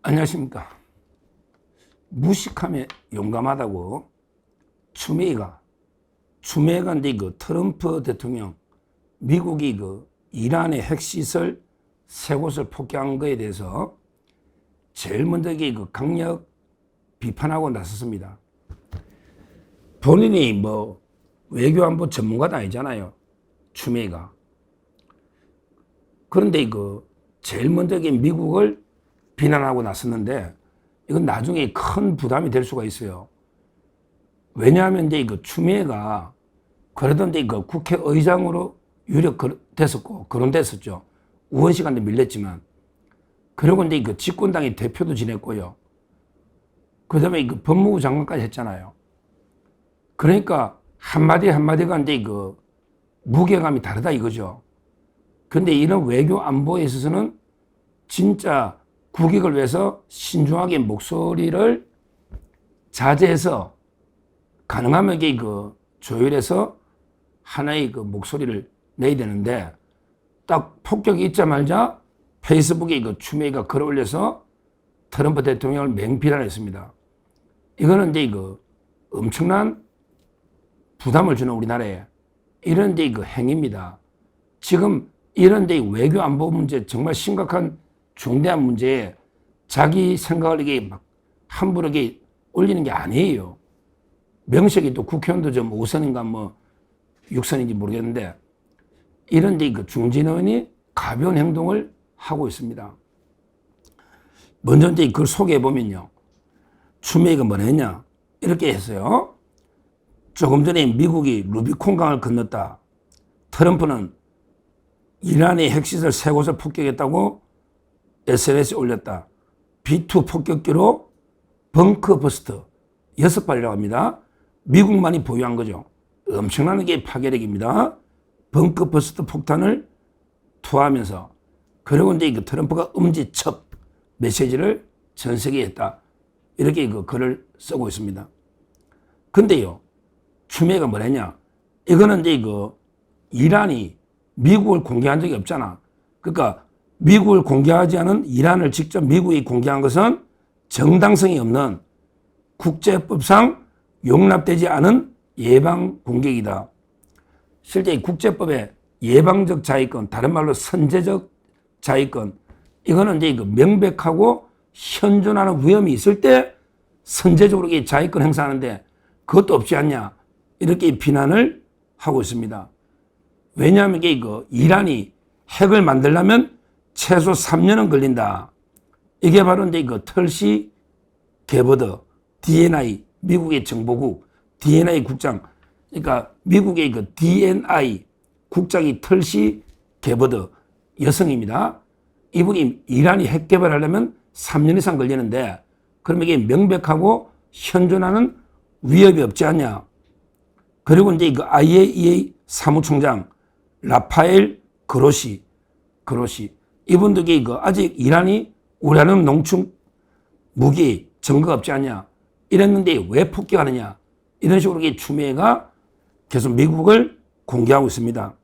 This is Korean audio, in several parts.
안녕하십니까. 무식하면 용감하다고 추미애가 근데 트럼프 대통령 미국이 이란의 핵시설 3곳을 폭격한 것에 대해서 제일 먼저 강력 비판하고 나섰습니다. 본인이 외교안보 전문가도 아니잖아요, 추미애가. 그런데 제일 먼저 미국을 비난하고 나섰는데 이건 나중에 큰 부담이 될 수가 있어요. 왜냐하면 추미애가 그러던 국회의장으로 유력됐었고 거론됐었죠. 의원시간도 밀렸지만. 그리고 집권당의 대표도 지냈고요. 그 다음에 법무부 장관까지 했잖아요. 그러니까 한마디 한마디가 무게감이 다르다 이거죠. 근데 이런 외교 안보에 있어서는 진짜 국익을 위해서 신중하게 목소리를 자제해서 가능하면 조율해서 하나의 목소리를 내야 되는데 딱 폭격이 있자마자 페이스북에 추미애가 글을 올려서 트럼프 대통령을 맹비난했습니다. 이거는 엄청난 부담을 주는 우리나라에 이런 행위입니다. 지금 이런 외교 안보 문제 정말 심각한 중대한 문제에 자기 생각을 함부로 올리는 게 아니에요. 명색이 또 국회의원도 좀 5선인가 6선인지 모르겠는데 이런 중진의원이 가벼운 행동을 하고 있습니다. 먼저 글 소개해 보면요. 추미애가 뭘 했냐 이렇게 했어요. 조금 전에 미국이 루비콘강을 건넜다. 트럼프는 이란의 핵시설 3곳을 폭격했다고 SNS에 올렸다. B2 폭격기로 벙커버스터 6발이라고 합니다. 미국만이 보유한 거죠. 엄청난 게 파괴력입니다. 벙커버스터 폭탄을 투하하면서 그리고 트럼프가 엄지척 메시지를 전 세계에 했다. 이렇게 글을 쓰고 있습니다. 근데요, 추미애가 뭘 했냐? 이거는 이란이 미국을 공개한 적이 없잖아. 그러니까 미국을 공개하지 않은 이란을 직접 미국이 공개한 것은 정당성이 없는 국제법상 용납되지 않은 예방 공격이다. 실제 국제법의 예방적 자위권, 다른 말로 선제적 자위권, 이거는 명백하고 현존하는 위험이 있을 때 선제적으로 자위권 행사하는데 그것도 없지 않냐. 이렇게 비난을 하고 있습니다. 왜냐하면 이란이 핵을 만들려면 최소 3년은 걸린다. 이게 바로 털시 게버더 DNI 미국의 정보국 DNI 국장, 그러니까 미국의 DNI 국장이 털시 게버더 여성입니다. 이분이 이란이 핵 개발하려면 3년 이상 걸리는데 그러면 이게 명백하고 현존하는 위협이 없지 않냐. 그리고 IAEA 사무총장 라파엘 그로시 이분도 아직 이란이 우라늄 농축 무기 증거가 없지 않냐 이랬는데 왜 폭격하느냐 이런 식으로 추미애가 계속 미국을 공개하고 있습니다.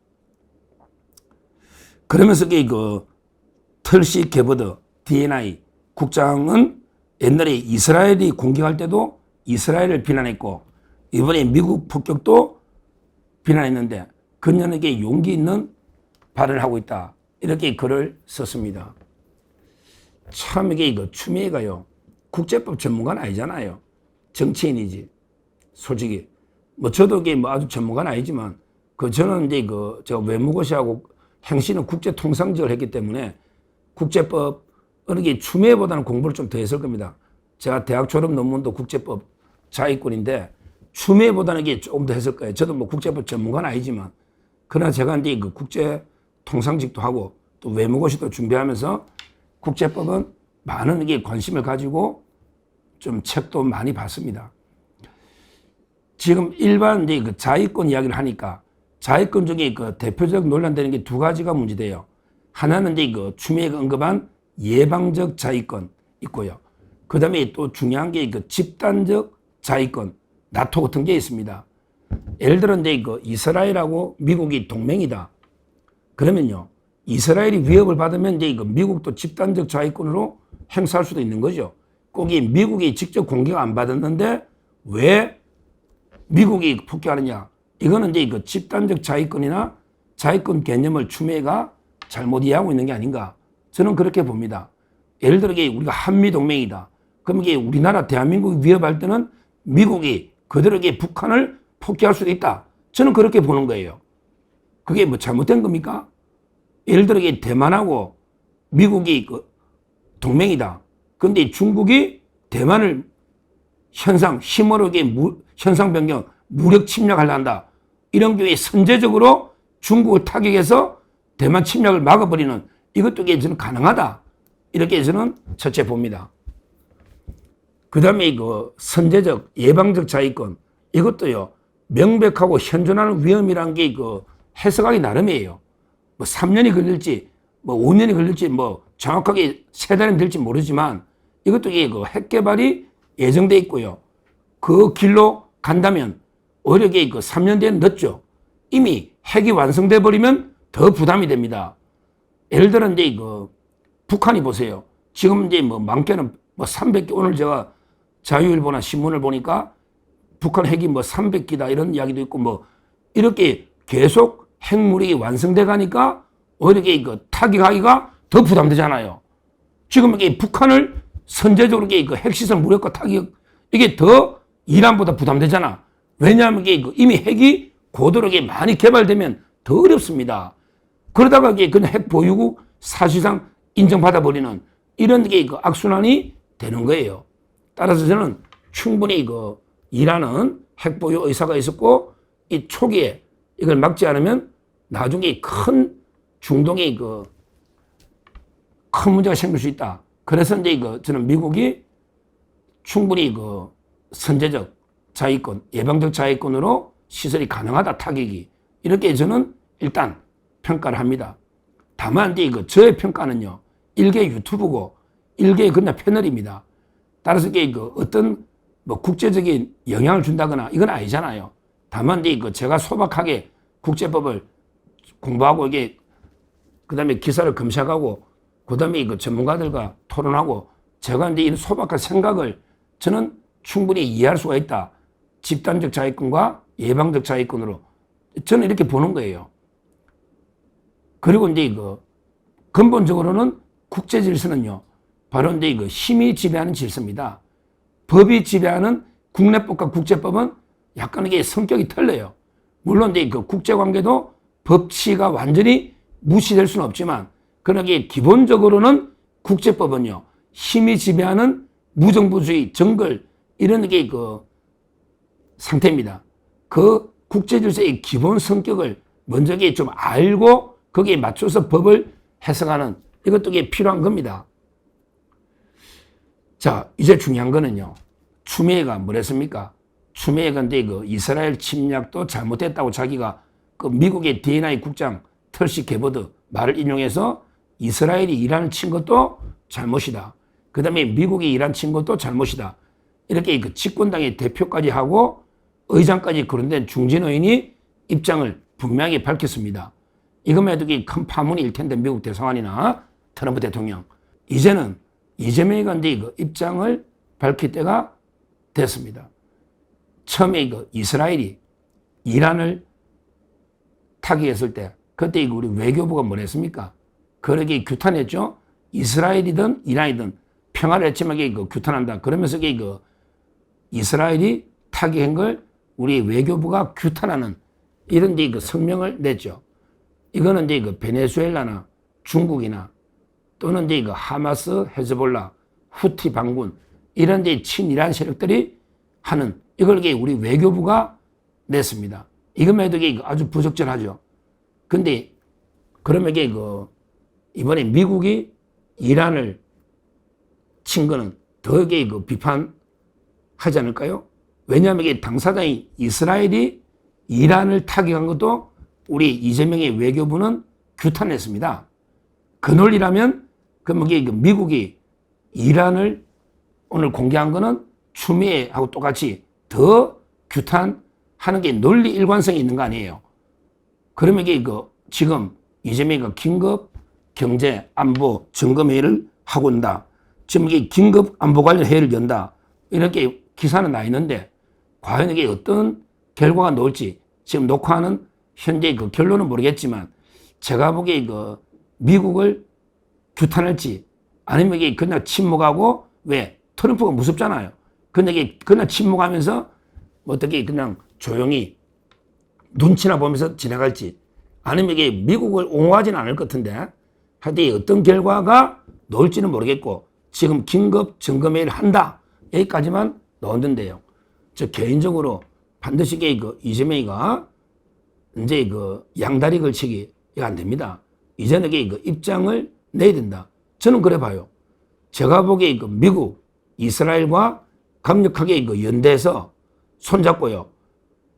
그러면서 털시 게버더 DNI 국장은 옛날에 이스라엘이 공격할 때도 이스라엘을 비난했고 이번에 미국 폭격도 비난했는데 그녀에게 용기 있는 발언을 하고 있다. 이렇게 글을 썼습니다. 참 이게 추미애가요. 국제법 전문가는 아니잖아요. 정치인이지. 솔직히. 저도 아주 전문가는 아니지만 저는 저 외무고시하고 행시는 국제통상직을 했기 때문에 국제법 어느 추미애보다는 공부를 좀 더 했을 겁니다. 제가 대학 졸업 논문도 국제법 자위권인데 추미애보다는 조금 더 했을 거예요. 저도 국제법 전문가는 아니지만 그러나 제가 국제 통상직도 하고 또 외무고시도 준비하면서 국제법은 많은 관심을 가지고 좀 책도 많이 봤습니다. 지금 일반 자위권 이야기를 하니까 자위권 중에 대표적 논란되는 게 2가지가 문제돼요. 하나는 추미애가 언급한 예방적 자위권 있고요. 그 다음에 또 중요한 게 집단적 자위권, 나토 같은 게 있습니다. 예를 들어 이스라엘하고 미국이 동맹이다. 그러면요, 이스라엘이 위협을 받으면 미국도 집단적 자위권으로 행사할 수도 있는 거죠. 꼭 이 미국이 직접 공격 안 받았는데 왜 미국이 폭격하느냐. 이거는 이제 그 집단적 자위권이나 자위권 개념을 추미애가 잘못 이해하고 있는 게 아닌가. 저는 그렇게 봅니다. 예를 들어 우리가 한미동맹이다. 그럼 이게 우리나라 대한민국이 위협할 때는 미국이 그들에게 북한을 폭격할 수도 있다. 저는 그렇게 보는 거예요. 그게 뭐 잘못된 겁니까? 예를 들어 대만하고 미국이 그 동맹이다. 그런데 중국이 대만을 힘으로게 현상 변경, 무력 침략하려 한다. 이런 경우에 선제적으로 중국을 타격해서 대만 침략을 막아버리는 이것도 저는 가능하다. 이렇게 저는 첫째 봅니다. 그 다음에 그 선제적, 예방적 자위권 이것도요 명백하고 현존하는 위험이란 게 그 해석하기 나름이에요. 뭐 3년이 걸릴지 뭐 5년이 걸릴지 뭐 정확하게 세 달이 될지 모르지만 이것도 그 핵 개발이 예정돼 있고요. 그 길로 간다면 오히려 그 3년 뒤엔 늦죠. 이미 핵이 완성돼 버리면 더 부담이 됩니다. 예를 들어 이제 그 북한이 보세요. 지금 이제 뭐 많게는 뭐 300기 오늘 제가 자유일보나 신문을 보니까 북한 핵이 뭐 300기다 이런 이야기도 있고 뭐 이렇게 계속 핵무력이 완성돼 가니까 오히려 그 타격하기가 더 부담되잖아요. 지금 이게 북한을 선제적으로 그 핵시설 무력과 타격 이게 더 이란보다 부담되잖아. 왜냐하면 이게 이미 핵이 고도로 많이 개발되면 더 어렵습니다. 그러다가 이게 그냥 핵 보유국 사실상 인정받아 버리는 이런 게 그 악순환이 되는 거예요. 따라서 저는 충분히 그 이란은 핵 보유 의사가 있었고 이 초기에 이걸 막지 않으면 나중에 큰 중동에 큰 문제가 생길 수 있다. 그래서 이제 저는 미국이 충분히 선제적 자위권, 예방적 자위권으로 시설이 가능하다, 타격이. 이렇게 저는 일단 평가를 합니다. 다만 이제 저의 평가는요, 일개 유튜브고, 일개 그냥 패널입니다. 따라서 이게 어떤 뭐 국제적인 영향을 준다거나 이건 아니잖아요. 다만 이제 제가 소박하게 국제법을 공부하고 이게 그다음에 기사를 검색하고 그다음에 전문가들과 토론하고 제가 이제 이런 소박한 생각을 저는 충분히 이해할 수가 있다. 집단적 자위권과 예방적 자위권으로 저는 이렇게 보는 거예요. 그리고 이제 근본적으로는 국제 질서는요, 바로 이제 힘이 지배하는 질서입니다. 법이 지배하는 국내법과 국제법은 약간 이게 성격이 틀려요. 물론 이제 국제 관계도 법치가 완전히 무시될 수는 없지만, 그러나 기본적으로는 국제법은요, 힘이 지배하는 무정부주의, 정글, 이런 게 상태입니다. 그 국제 질서의 기본 성격을 먼저 좀 알고 거기에 맞춰서 법을 해석하는 이것도 필요한 겁니다. 자, 이제 중요한 거는요, 추미애가 뭐랬습니까? 추미애가 근데 이스라엘 침략도 잘못했다고 자기가 미국의 D&I 국장 털시 게버드 말을 인용해서 이스라엘이 이란을 친 것도 잘못이다. 그 다음에 미국이 이란 친 것도 잘못이다. 이렇게 집권당의 대표까지 하고 의장까지 거론된 중진의원이 입장을 분명히 밝혔습니다. 이것만 해도 큰 파문일 텐데 미국 대사관이나 트럼프 대통령. 이제는 이재명이 이제 입장을 밝힐 때가 됐습니다. 처음에 이스라엘이 이란을 타격했을 때 그때 우리 외교부가 뭘 했습니까? 그러게 규탄했죠. 이스라엘이든 이란이든 평화를 했지만 규탄한다. 그러면서 이스라엘이 타격한 걸 우리 외교부가 규탄하는 이런 성명을 냈죠. 이거는 이제 베네수엘라나 중국이나 또는 이제 하마스, 헤즈볼라, 후티 반군 이런 친이란 세력들이 하는 이걸 우리 외교부가 냈습니다. 이것만 해도 아주 부적절하죠. 근데 그러면 이번에 미국이 이란을 친 거는 더 비판하지 않을까요? 왜냐하면 당사자인 이스라엘이 이란을 타격한 것도 우리 이재명의 외교부는 규탄했습니다. 그 논리라면 그럼 미국이 이란을 오늘 공개한 거는 추미애하고 똑같이 더 규탄하는 게 논리 일관성이 있는 거 아니에요. 그러면 지금 이재명이 긴급 경제 안보 점검회의를 하고 있다. 지금 이게 긴급 안보 관련 회의를 연다. 이렇게 기사는 나 있는데 과연 이게 어떤 결과가 나올지 지금 녹화하는 현재 그 결론은 모르겠지만 제가 보기에 그 미국을 규탄할지 아니면 이게 그냥 침묵하고 왜 트럼프가 무섭잖아요. 근데 이게 그냥 침묵하면서 어떻게 그냥 조용히 눈치나 보면서 지나갈지 아니면 이게 미국을 옹호하지는 않을 것 같은데 하여튼 어떤 결과가 나올지는 모르겠고 지금 긴급 점검회의를 한다. 여기까지만 나왔는데요. 저 개인적으로 반드시 그 이재명이가 이제 그 양다리 걸치기 이거 안 됩니다. 이제는 그 입장을 내야 된다. 저는 그래 봐요. 제가 보기에 그 미국, 이스라엘과 강력하게 그 연대해서 손잡고요.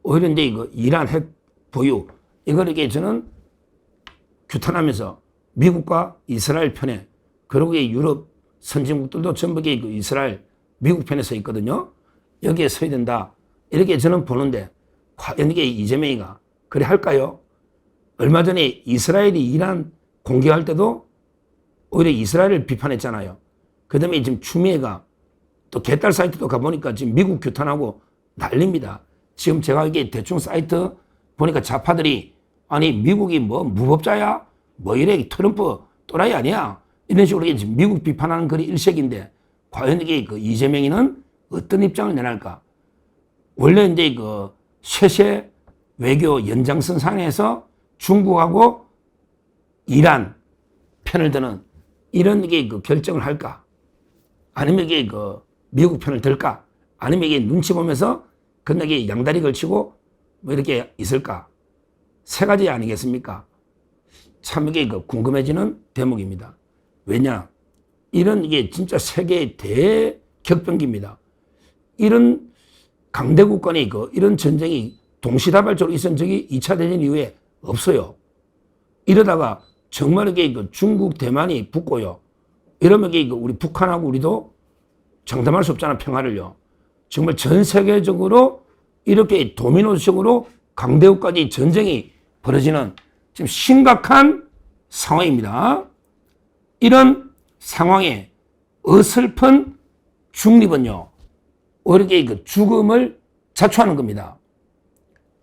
오히려 이제 그 이란 핵 보유 이걸 이게 저는 규탄하면서 미국과 이스라엘 편에 그리고 유럽 선진국들도 전부 그 이스라엘, 미국 편에 서 있거든요. 여기에 서야 된다. 이렇게 저는 보는데 과연 이게 이재명이가 그래 할까요? 얼마 전에 이스라엘이 이란 공격할 때도 오히려 이스라엘을 비판했잖아요. 그 다음에 지금 추미애가 또 개딸 사이트도 가보니까 지금 미국 규탄하고 난립니다. 지금 제가 이게 대충 사이트 보니까 좌파들이 아니 미국이 뭐 무법자야? 뭐 이래 트럼프 또라이 아니야? 이런 식으로 지금 미국 비판하는 글이 일색인데 과연 이게 그 이재명이는 어떤 입장을 내놓을까? 원래 이제 그 쇠세 외교 연장선 상에서 중국하고 이란 편을 드는 이런 이게 그 결정을 할까? 아니면 이게 그 미국 편을 들까? 아니면 이게 눈치 보면서 그냥 이게 양다리 걸치고 뭐 이렇게 있을까? 세 가지 아니겠습니까? 참 이게 그 궁금해지는 대목입니다. 왜냐? 이런 이게 진짜 세계의 대격변기입니다. 이런 강대국 간의 이런 전쟁이 동시다발적으로 있은 적이 2차 대전 이후에 없어요. 이러다가 정말 이게 중국, 대만이 붙고요. 이러면 이게 우리 북한하고 우리도 장담할 수 없잖아, 평화를요. 정말 전 세계적으로 이렇게 도미노식으로 강대국까지 전쟁이 벌어지는 지금 심각한 상황입니다. 이런 상황에 어설픈 중립은요, 오히려 그 죽음을 자초하는 겁니다.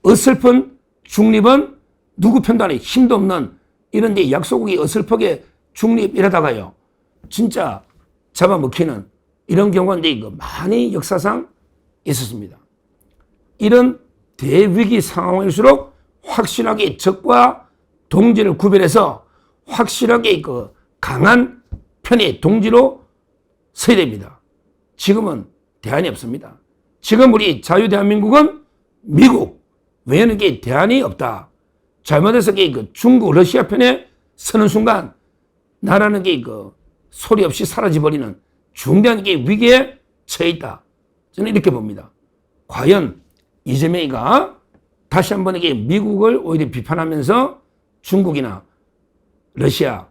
어설픈 중립은 누구 편도 안에 힘도 없는 이런 데 약소국이 어설프게 중립 이러다가요, 진짜 잡아먹히는 이런 경우가 이제 많이 역사상 있었습니다. 이런 대위기 상황일수록 확실하게 적과 동지를 구별해서 확실하게 그 강한 편의 동지로 서야 됩니다. 지금은 대안이 없습니다. 지금 우리 자유대한민국은 미국 외에는 게 대안이 없다. 잘못해서 그 중국, 러시아 편에 서는 순간 나라는 게 그 소리 없이 사라져버리는 중대한 게 위기에 처해 있다. 저는 이렇게 봅니다. 과연 이재명이가 다시 한번 이게 미국을 오히려 비판하면서 중국이나 러시아,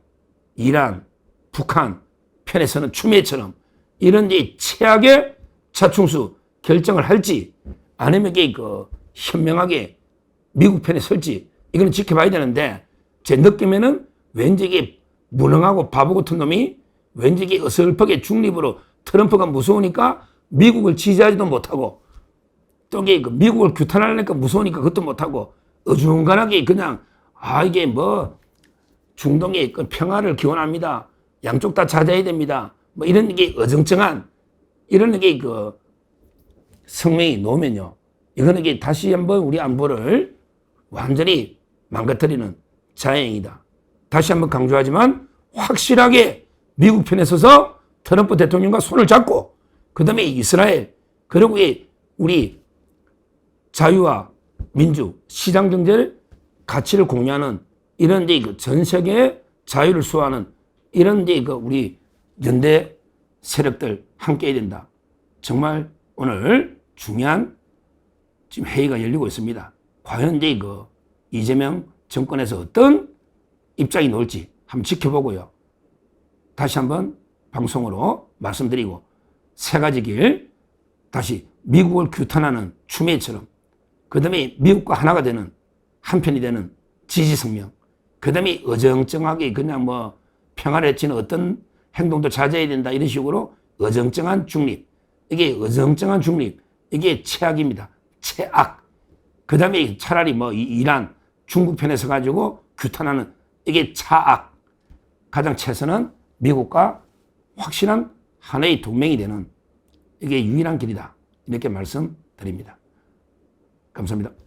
이란, 북한 편에서는 추미애처럼 이런 이제 최악의 자충수 결정을 할지 아니면 이게 그 현명하게 미국 편에 설지 이거는 지켜봐야 되는데 제 느낌에는 왠지 이게 무능하고 바보 같은 놈이 왠지 이게 어설프게 중립으로 트럼프가 무서우니까 미국을 지지하지도 못하고 또 이게 미국을 규탄하려니까 무서우니까 그것도 못하고 어중간하게 그냥 이게 뭐 중동의 평화를 기원합니다. 양쪽 다 자제해야 됩니다. 뭐 이런 게 어정쩡한 이런 게 그 성명이 나오면요. 이거는 이게 다시 한번 우리 안보를 완전히 망가뜨리는 자행이다. 다시 한번 강조하지만 확실하게 미국 편에 서서 트럼프 대통령과 손을 잡고 그 다음에 이스라엘 그리고 우리 자유와 민주, 시장 경제를 가치를 공유하는 이런 전 세계의 자유를 수호하는 이런 우리 연대 세력들 함께 해야 된다. 정말 오늘 중요한 지금 회의가 열리고 있습니다. 과연 이재명 정권에서 어떤 입장이 나올지 한번 지켜보고요. 다시 한번 방송으로 말씀드리고 세 가지 길 다시 미국을 규탄하는 추미애처럼 그 다음에 미국과 하나가 되는 한편이 되는 지지성명 그 다음에 어정쩡하게 그냥 뭐 평화를 해치는 어떤 행동도 자제해야 된다. 이런 식으로 어정쩡한 중립. 이게 어정쩡한 중립. 이게 최악입니다. 최악. 그 다음에 차라리 뭐 이란, 중국 편에 서가지고 규탄하는 이게 차악. 가장 최선은 미국과 확실한 하나의 동맹이 되는 이게 유일한 길이다. 이렇게 말씀드립니다. 감사합니다.